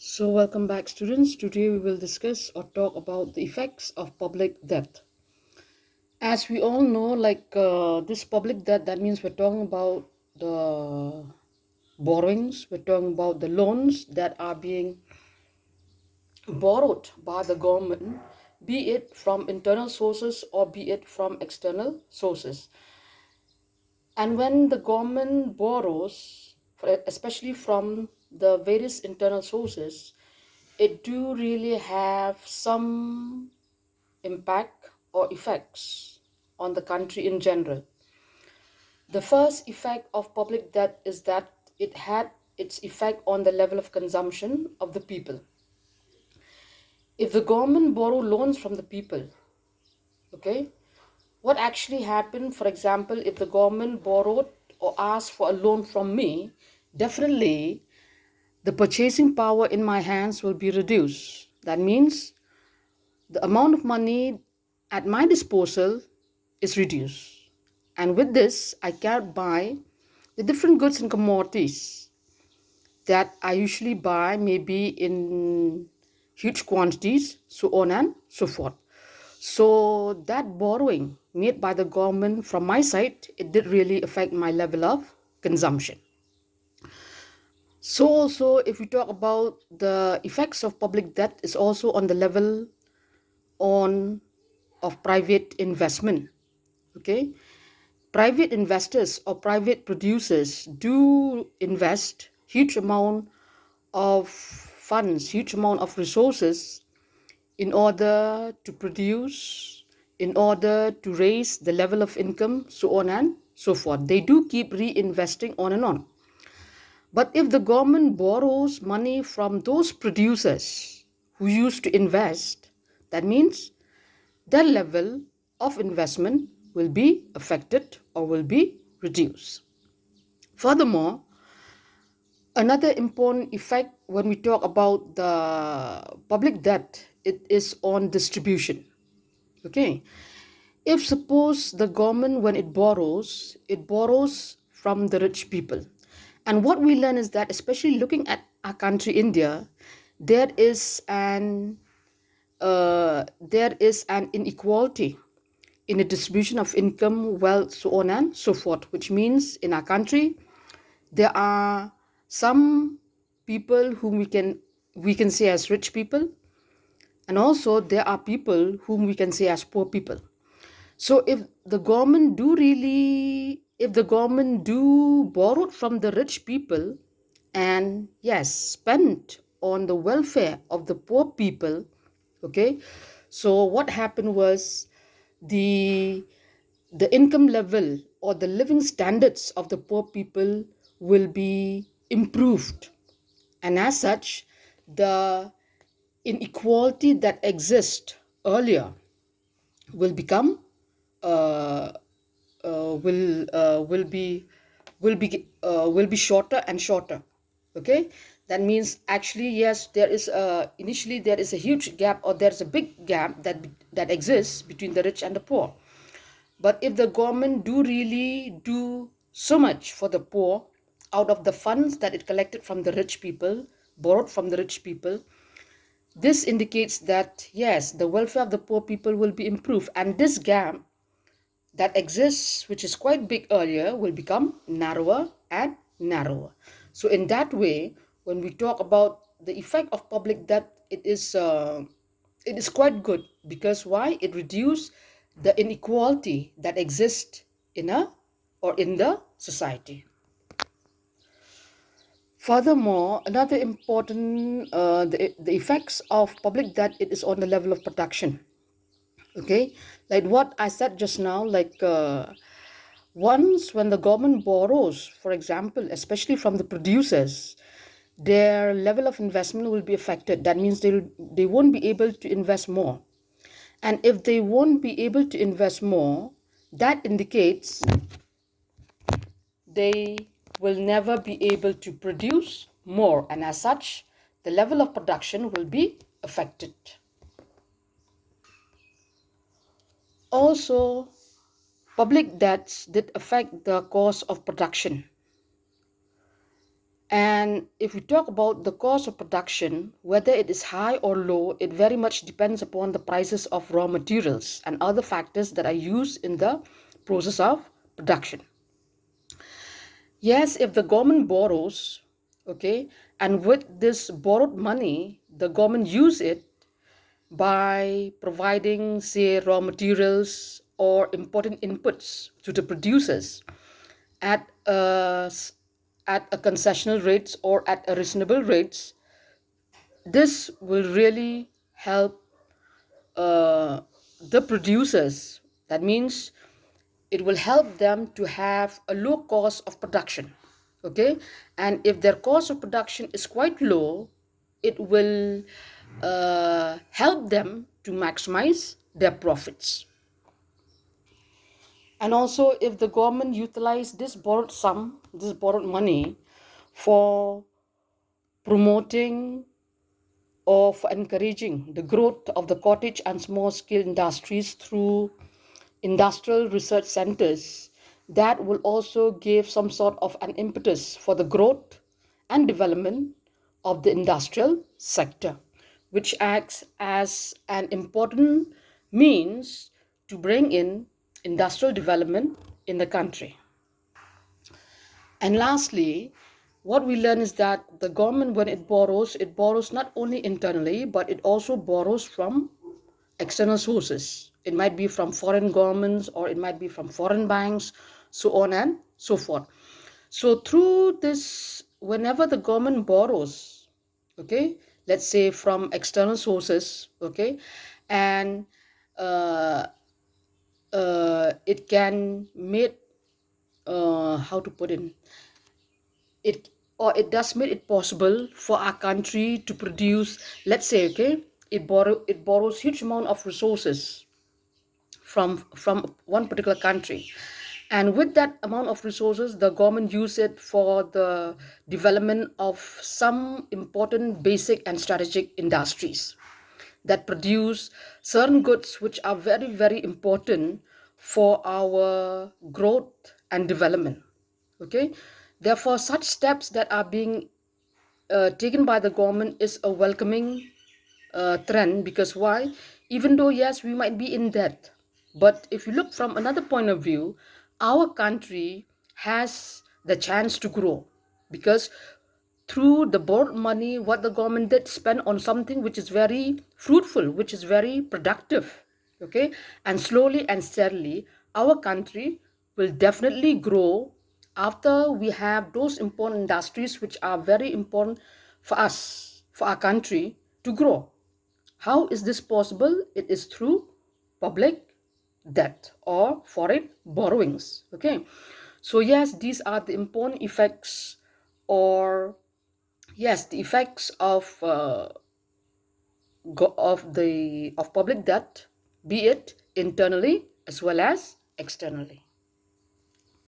So, welcome back, students. Today we will discuss or talk about the effects of public debt. As we all know, this public debt, that means we're talking about the borrowings, we're talking about the loans that are being borrowed by the government, be it from internal sources or be it from external sources. And when the government borrows, especially from the various internal sources, it do really have some impact or effects on the country in general. The first effect of public debt is that it had its effect on the level of consumption of the people. If the government borrow loans from the people, okay, what actually happened, for example, if the government borrowed or asked for a loan from me, definitely the purchasing power in my hands will be reduced. That means the amount of money at my disposal is reduced. And with this, I can buy the different goods and commodities that I usually buy, maybe in huge quantities, so on and so forth. So that borrowing made by the government from my side, it did really affect my level of consumption. So also, if we talk about the effects of public debt, is also on the level on of private investment. Okay, private investors or private producers do invest huge amount of funds, huge amount of resources in order to produce, in order to raise the level of income, so on and so forth. They do keep reinvesting on and on. But if the government borrows money from those producers who used to invest, that means their level of investment will be affected or will be reduced. Furthermore, another important effect when we talk about the public debt, it is on distribution. Okay, if suppose the government, when it borrows from the rich people. And what we learn is that, especially looking at our country, India, there is an inequality in the distribution of income, wealth, so on and so forth, which means in our country, there are some people whom we can say as rich people, and also there are people whom we can say as poor people. So if the government do borrow from the rich people and yes, spend on the welfare of the poor people, okay, so what happened was the the income level or the living standards of the poor people will be improved, and as such, the inequality that exists earlier will become uh, will be shorter and shorter. Okay, that means actually, yes, there is initially there is a huge gap, or there's a big gap that exists between the rich and the poor. But if the government do really do so much for the poor out of the funds that it collected from the rich people, borrowed from the rich people, this indicates that yes, the welfare of the poor people will be improved, and this gap that exists, which is quite big earlier, will become narrower and narrower. So in that way, when we talk about the effect of public debt, it is quite good, because why? It reduces the inequality that exists in a or in the society. Furthermore, another important the effects of public debt, it is on the level of production. Okay, like what I said just now, once when the government borrows, for example, especially from the producers, their level of investment will be affected. That means they won't be able to invest more. And if they won't be able to invest more, that indicates they will never be able to produce more. And as such, the level of production will be affected. Also, public debts did affect the cost of production. And if we talk about the cost of production, whether it is high or low, it very much depends upon the prices of raw materials and other factors that are used in the process of production. Yes, if the government borrows, okay, and with this borrowed money, the government use it by providing, say, raw materials or important inputs to the producers at a concessional rates or at a reasonable rates. This will really help uh, the producers. That means it will help them to have a low cost of production. Okay, and if their cost of production is quite low, it will help them to maximize their profits. And also, if the government utilize this borrowed sum, this borrowed money, for promoting or for encouraging the growth of the cottage and small scale industries through industrial research centers, that will also give some sort of an impetus for the growth and development of the industrial sector, which acts as an important means to bring in industrial development in the country. And lastly, what we learn is that the government, when it borrows not only internally, but it also borrows from external sources. It might be from foreign governments or it might be from foreign banks, so on and so forth. So through this, whenever the government borrows, okay, let's say from external sources, okay, and uh, it can make how to put in it, or it does make it possible for our country to produce, let's say, okay, it borrows huge amount of resources from one particular country, and with that amount of resources the government use it for the development of some important basic and strategic industries that produce certain goods which are very very important for our growth and development. Okay, therefore such steps that are being taken by the government is a welcoming trend, because why? Even though yes, we might be in debt, but if you look from another point of view, our country has the chance to grow, because through the borrowed money what the government did spend on something which is very fruitful, which is very productive. Okay, and slowly and steadily our country will definitely grow after we have those important industries which are very important for us, for our country to grow. How is this possible? It is through public debt or foreign borrowings. Okay, so yes, these are the important effects, or yes, the effects of public debt, be it internally as well as externally.